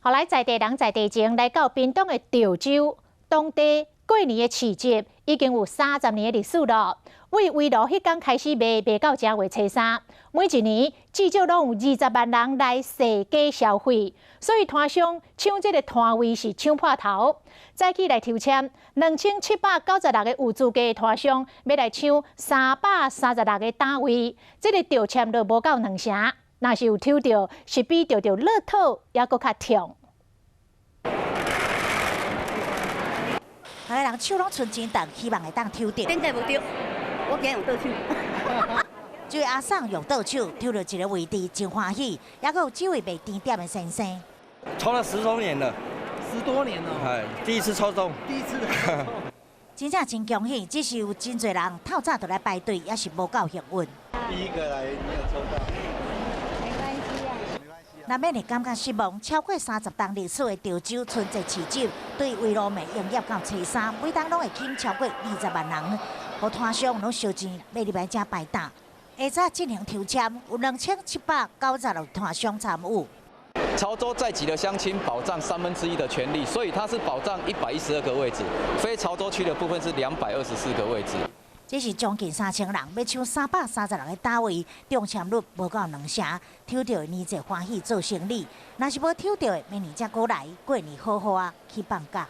后来在地人在地前来到屏东的潮州，当地过年的市集已经有30年的历史了。为围炉迄天开始卖到正月初3，每一年至少拢有20万人来踅街消费，所以摊商抢这个摊位是抢破头。早起来抽签，2796个有资格的摊商要来抢336个单位，这个抽签都无够2成。若是有抽到，是比抽到乐透还佫较痛。大家人手拢存真重，希望会当抽到。顶届无着，我今日用倒手。这位阿桑用倒手抽到一个位置，真欢喜，还佫有几位卖甜点的先生。抽了10多年了，10多年了。哎，第一次抽中。第一次的。真正真恭喜，只是有真侪人透早就来排队，也是无够幸运。第一个来没有抽到。难免会感觉失望。超过30档历史的潮州春节市集，对围炉卖营业到初3，每档拢会吸超过20万人，互摊商拢烧钱要入来遮排档。下早进行抽签，有2796摊商参与。潮州在籍的乡亲保障1/3的权利，所以它是保障112个位置，非潮州区的部分是224个位置。这是将近3000人要抢336个单位，中签率无够2成，抽到的年节欢喜做生意，若是无抽到的，明年才过来过年好好啊去放假。